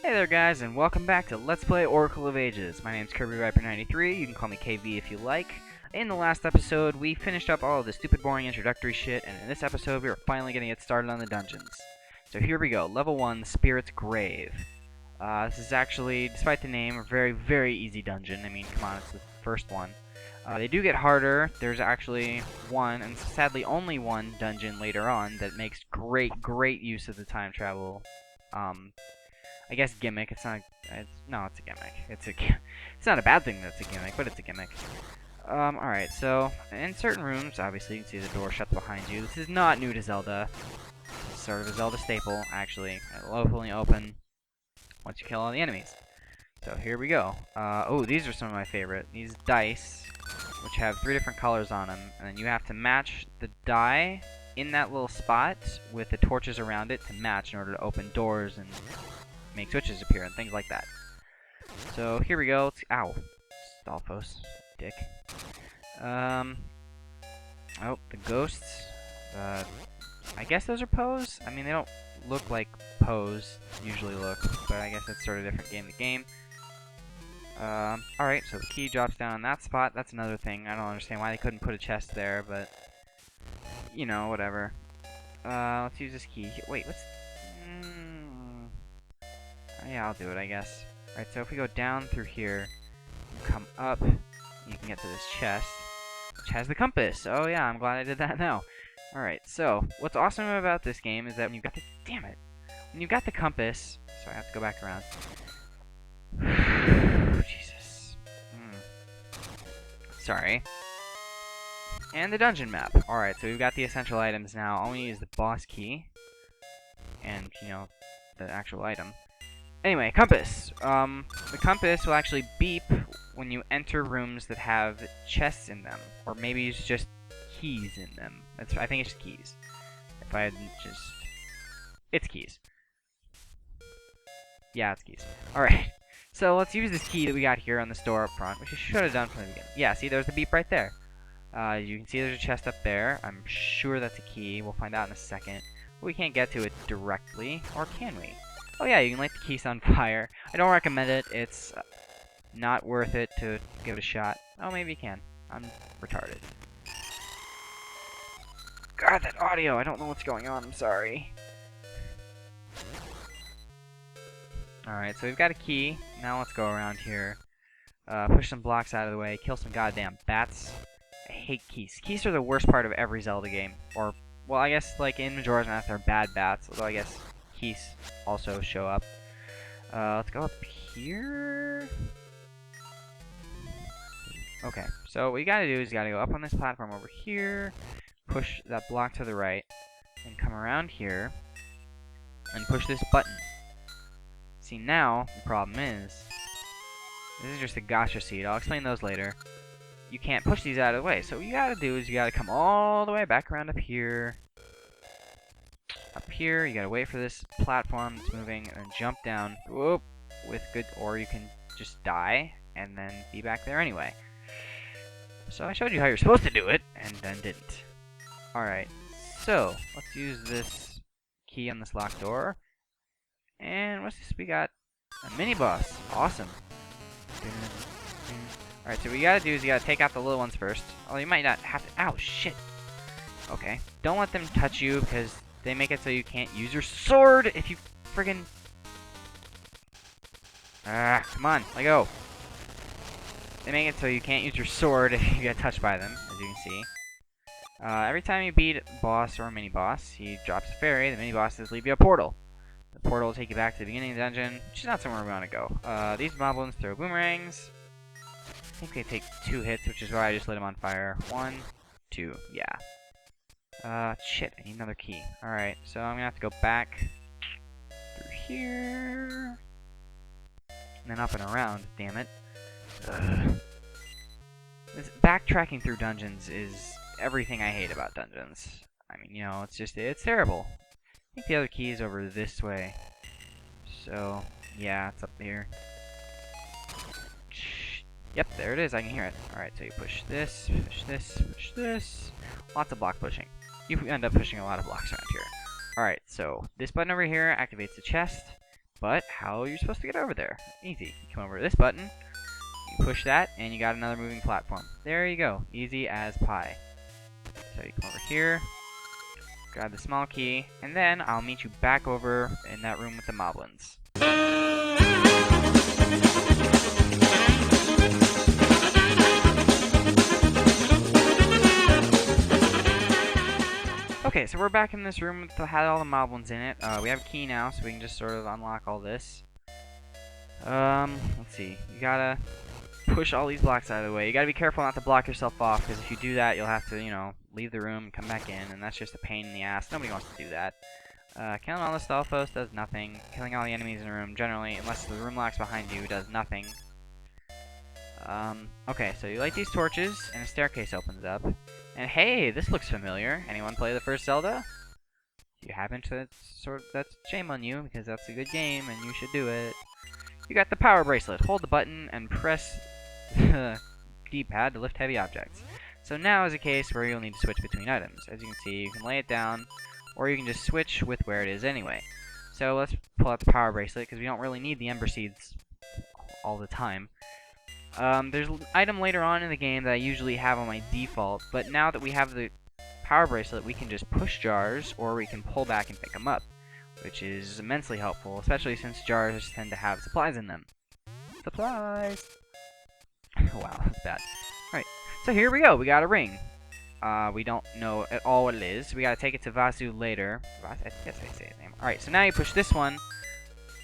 Hey there guys, and welcome back to Let's Play Oracle of Ages. My name's KirbyViper93, you can call me KV if you like. In the last episode, we finished up all of the stupid boring introductory shit, and in this episode we are finally gonna get started on the dungeons. So here we go, Level 1, Spirit's Grave. This is actually, despite the name, a very, very easy dungeon. I mean, come on, it's the first one. They do get harder. There's actually one, and sadly only one dungeon later on that makes great use of the time travel, I guess gimmick. It's not. No, it's a gimmick. It's not a bad thing that's a gimmick, but it's a gimmick. All right. So in certain rooms, obviously you can see the door shuts behind you. This is not new to Zelda. It's sort of a Zelda staple, actually. It'll only open once you kill all the enemies. So here we go. Oh, these are some of my favorite. These dice, which have 3 different colors on them, and then you have to match the die in that little spot with the torches around it to match in order to open doors and make switches appear and things like that. So here we go. Ow, Stalfos, dick. Oh, the ghosts. I guess those are Poes. I mean, they don't look like Poes usually look, but I guess that's sort of different game to game. Alright, so the key drops down on that spot. That's another thing. I don't understand why they couldn't put a chest there, but you know, whatever. Let's use this key. Wait, what's... yeah, I'll do it, I guess. Alright, so if we go down through here, come up, you can get to this chest, which has the compass. Oh yeah, I'm glad I did that now. Alright, so, what's awesome about this game is that when you've got the... Damn it! When you've got the compass... So I have to go back around. Jesus. Sorry. And the dungeon map. Alright, so we've got the essential items now. All we need is the boss key. And, you know, the actual item. Anyway, compass. The compass will actually beep when you enter rooms that have chests in them. Or maybe it's just keys in them. I think it's just keys. If I hadn't just... It's keys. Yeah, it's keys. Alright. So let's use this key that we got here on this door up front, which I should have done from the beginning. Yeah, see, there's the beep right there. You can see there's a chest up there. I'm sure that's a key. We'll find out in a second. We can't get to it directly, or can we? Oh yeah, you can light the keys on fire. I don't recommend it. It's not worth it to give it a shot. Oh, maybe you can. I'm retarded. God, that audio! I don't know what's going on. I'm sorry. Alright, so we've got a key. Now let's go around here. Push some blocks out of the way. Kill some goddamn bats. I hate keys. Keys are the worst part of every Zelda game. Or, well, I guess, like, in Majora's Mask, they're bad bats. Although, I guess keys also show up. Let's go up here. Okay, so what you gotta do is you gotta go up on this platform over here, push that block to the right, and come around here, and push this button. See, now, the problem is, this is just a gotcha seed. I'll explain those later. You can't push these out of the way, so what you gotta do is you gotta come all the way back around up here. Up here, you gotta wait for this platform that's moving, and then jump down, whoop, with good, or you can just die, and then be back there anyway. So I showed you how you're supposed to do it, and then didn't. Alright, so, let's use this key on this locked door. And what's this? We got a mini-boss. Awesome. Alright, so what you gotta do is you gotta take out the little ones first. Oh, you might not have to... Ow, shit! Okay. Don't let them touch you, because they make it so you can't use your sword if you friggin... Ah, come on, let go. They make it so you can't use your sword if you get touched by them, as you can see. Every time you beat a boss or a mini-boss, he drops a fairy. The mini-bosses leave you a portal. The portal will take you back to the beginning of the dungeon, which is not somewhere we want to go. These moblins throw boomerangs. I think they take 2 hits, which is why I just lit them on fire. 1, 2, yeah. Shit, I need another key. Alright, so I'm gonna have to go back through here. And then up and around, damn it. This backtracking through dungeons is everything I hate about dungeons. I mean, you know, it's terrible. I think the other key is over this way. So, yeah, it's up here. Yep, there it is. I can hear it. Alright, so you push this, push this, push this. Lots of block pushing. You end up pushing a lot of blocks around here. Alright, so this button over here activates the chest. But how are you supposed to get over there? Easy. You come over to this button, you push that, and you got another moving platform. There you go. Easy as pie. So you come over here, grab the small key, and then I'll meet you back over in that room with the moblins. Okay, so we're back in this room that had all the moblins in it. We have a key now, so we can just sort of unlock all this. Let's see. You gotta push all these blocks out of the way. You gotta be careful not to block yourself off, because if you do that, you'll have to, you know, leave the room and come back in, and that's just a pain in the ass. Nobody wants to do that. Killing all the Stalfos does nothing. Killing all the enemies in the room, generally, unless the room locks behind you, does nothing. Okay, so you light these torches, and a staircase opens up. And hey, this looks familiar. Anyone play the first Zelda? If you haven't, that's shame on you, because that's a good game, and you should do it. You got the power bracelet. Hold the button and press the D-pad to lift heavy objects. So now is a case where you'll need to switch between items. As you can see, you can lay it down, or you can just switch with where it is anyway. So let's pull out the power bracelet, because we don't really need the Ember Seeds all the time. There's an item later on in the game that I usually have on my default, but now that we have the power bracelet, we can just push jars, or we can pull back and pick them up, which is immensely helpful, especially since jars tend to have supplies in them. Supplies! Wow, that's bad. Alright, so here we go, we got a ring. We don't know at all what it is. We gotta take it to Vasu later. Yes, I say his name. Alright, so now you push this one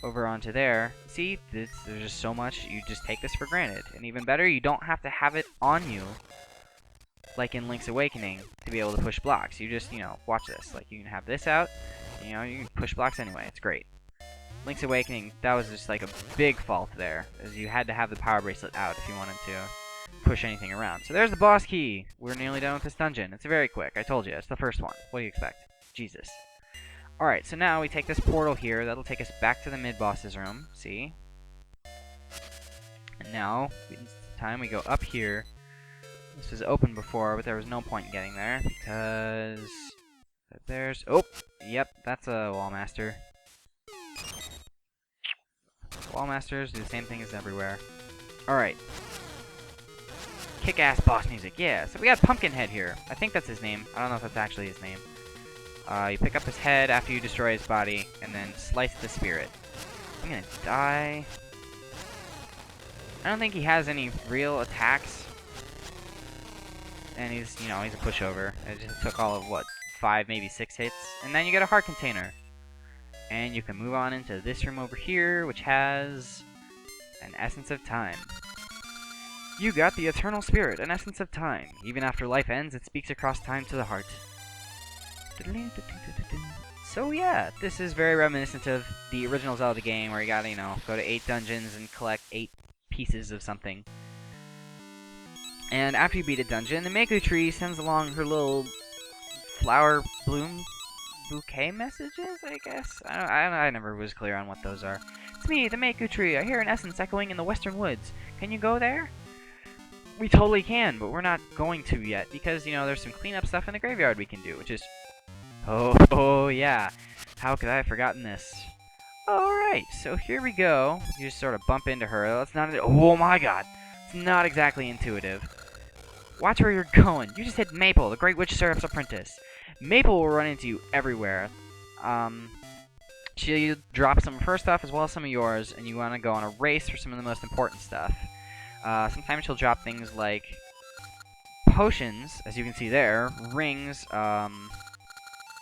over onto there. See, there's just so much. You just take this for granted. And even better, you don't have to have it on you, like in Link's Awakening, to be able to push blocks. You just, you know, watch this. Like, you can have this out, you know, you can push blocks anyway. It's great. Link's Awakening, that was just like a big fault there, as you had to have the power bracelet out if you wanted to push anything around. So there's the boss key. We're nearly done with this dungeon. It's very quick. I told you, it's the first one. What do you expect? Jesus. Alright, so now we take this portal here. That'll take us back to the mid-boss's room. See? And now, it's time we go up here. This was open before, but there was no point in getting there, because there's... Oh! Yep, that's a Wallmaster. Wallmasters do the same thing as everywhere. Alright. Kick-ass boss music, yeah. So we got Pumpkinhead here. I think that's his name. I don't know if that's actually his name. You pick up his head after you destroy his body, and then slice the spirit. I'm gonna die. I don't think he has any real attacks. And he's, you know, he's a pushover. It just took all of, what, 5, maybe 6 hits? And then you get a heart container. And you can move on into this room over here, which has an Essence of Time. You got the Eternal Spirit, an Essence of Time. Even after life ends, it speaks across time to the heart. So yeah, this is very reminiscent of the original Zelda game, where you gotta, you know, go to 8 dungeons and collect 8 pieces of something. And after you beat a dungeon, the Mako Tree sends along her little flower bloom bouquet messages, I guess? I never was clear on what those are. It's me, the Mako Tree. I hear an essence echoing in the western woods. Can you go there? We totally can, but we're not going to yet, because, you know, there's some cleanup stuff in the graveyard we can do, which is... Oh yeah. How could I have forgotten this? Alright, so here we go. You just sort of bump into her. That's not... Oh my god. It's not exactly intuitive. Watch where you're going. You just hit Maple, the Great Witch Seraph's apprentice. Maple will run into you everywhere. She drops some of her stuff as well as some of yours, and you want to go on a race for some of the most important stuff. Sometimes she'll drop things like potions, as you can see there, rings,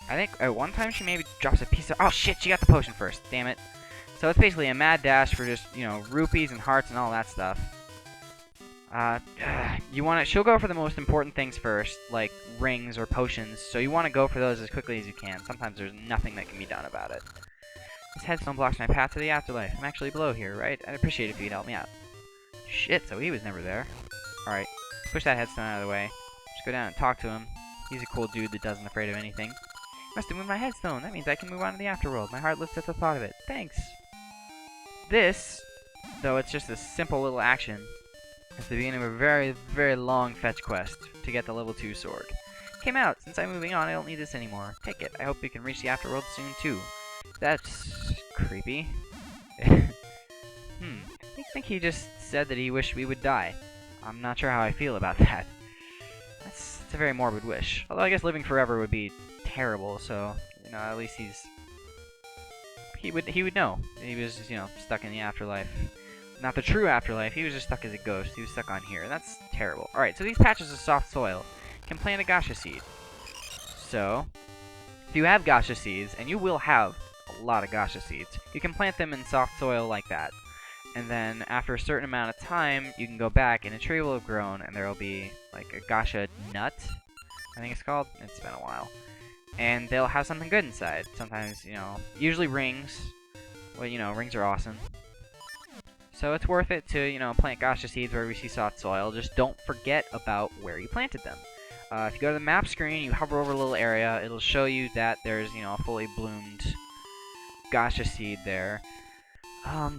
I think at one time she maybe drops a piece of... Oh shit, she got the potion first, damn it. So it's basically a mad dash for just, you know, rupees and hearts and all that stuff. She'll go for the most important things first, like rings or potions, so you want to go for those as quickly as you can. Sometimes there's nothing that can be done about it. This headstone blocks my path to the afterlife. I'm actually below here, right? I'd appreciate it if you'd help me out. Shit, so he was never there. Alright, push that headstone out of the way. Just go down and talk to him. He's a cool dude that doesn't afraid of anything. Must have moved my headstone. That means I can move on to the afterworld. My heart lifts at the thought of it. Thanks. This, though it's just a simple little action, is the beginning of a very, very long fetch quest to get the level 2 sword. Came out. Since I'm moving on, I don't need this anymore. Take it. I hope you can reach the afterworld soon, too. That's creepy. I think he just said that he wished we would die. I'm not sure how I feel about that. That's a very morbid wish. Although I guess living forever would be terrible, so, you know, at least he would know. He was, you know, stuck in the afterlife. Not the true afterlife, he was just stuck as a ghost. He was stuck on here, and that's terrible. Alright, so these patches of soft soil can plant a gacha seed. So, if you have gacha seeds, and you will have a lot of gacha seeds, you can plant them in soft soil like that. And then, after a certain amount of time, you can go back, and a tree will have grown, and there will be, like, a gacha nut, I think it's called. It's been a while. And they'll have something good inside. Sometimes, you know, usually rings. Well, you know, rings are awesome. So it's worth it to, you know, plant gacha seeds where we see soft soil. Just don't forget about where you planted them. If you go to the map screen, you hover over a little area, it'll show you that there's, you know, a fully bloomed gacha seed there.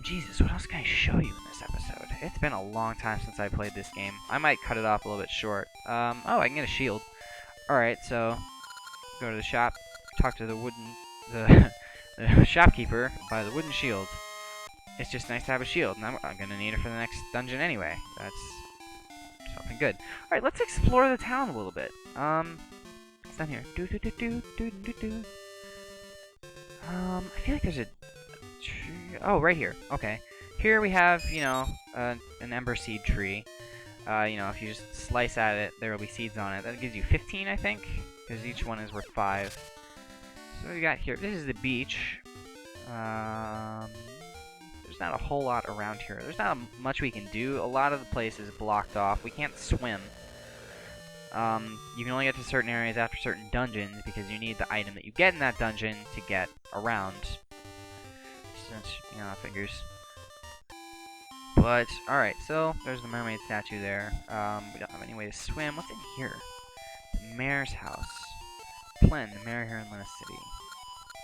Jesus, what else can I show you in this episode? It's been a long time since I played this game. I might cut it off a little bit short. Oh, I can get a shield. Alright, so, go to the shop, talk to the shopkeeper, buy the wooden shield. It's just nice to have a shield, and I'm gonna need it for the next dungeon anyway. That's something good. Alright, let's explore the town a little bit. What's down here? I feel like there's a tree. Oh, right here. Okay. Here we have, you know, an ember seed tree. You know, if you just slice at it, there will be seeds on it. That gives you 15, I think, because each one is worth 5. So what we got here? This is the beach. There's not a whole lot around here. There's not much we can do. A lot of the place is blocked off. We can't swim. You can only get to certain areas after certain dungeons because you need the item that you get in that dungeon to get around. Since, you know, figures. But, alright, so there's the mermaid statue there. We don't have any way to swim. What's in here? The mayor's house. Plen, the mayor here in Lena City.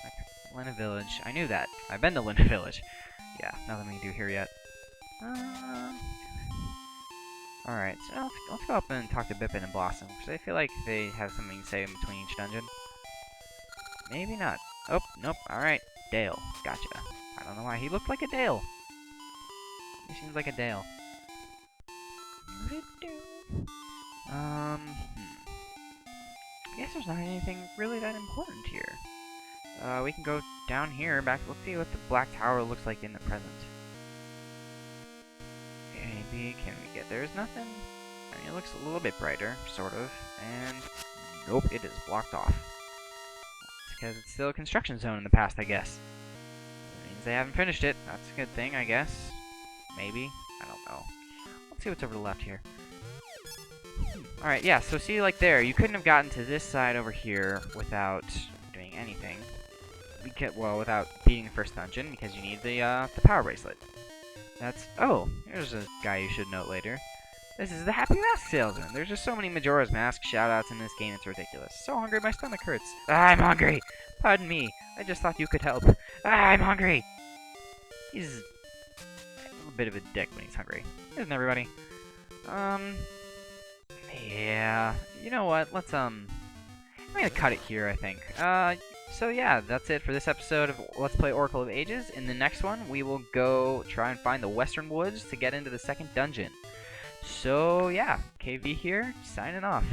Okay. Lena Village. I knew that. I've been to Lena Village. Yeah, nothing we can do here yet. Alright, so let's go up and talk to Bippin and Blossom, because I feel like they have something to say in between each dungeon. Maybe not. Oh, nope, alright. Dale. Gotcha. I don't know why he looked like a Dale. He seems like a Dale. I guess there's not anything really that important here. We can go down here, back. Let's see what the Black Tower looks like in the present. Maybe, can we get, there's nothing. I mean, it looks a little bit brighter, sort of. And, nope, it is blocked off. It's because it's still a construction zone in the past, I guess. It means they haven't finished it. That's a good thing, I guess. Maybe. I don't know. Let's see what's over the left here. Alright, yeah, so see, like there, you couldn't have gotten to this side over here without doing anything. Well, without beating the first dungeon, because you need the power bracelet. That's... Oh, here's a guy you should note later. This is the Happy Mask Salesman. There's just so many Majora's Mask shoutouts in this game, it's ridiculous. So hungry, my stomach hurts. I'm hungry! Pardon me, I just thought you could help. I'm hungry! He's a little bit of a dick when he's hungry. Isn't everybody? Yeah, you know what, let's, I'm gonna cut it here, I think. So yeah, that's it for this episode of Let's Play Oracle of Ages. In the next one, we will go try and find the Western Woods to get into the second dungeon. So yeah, KV here, signing off.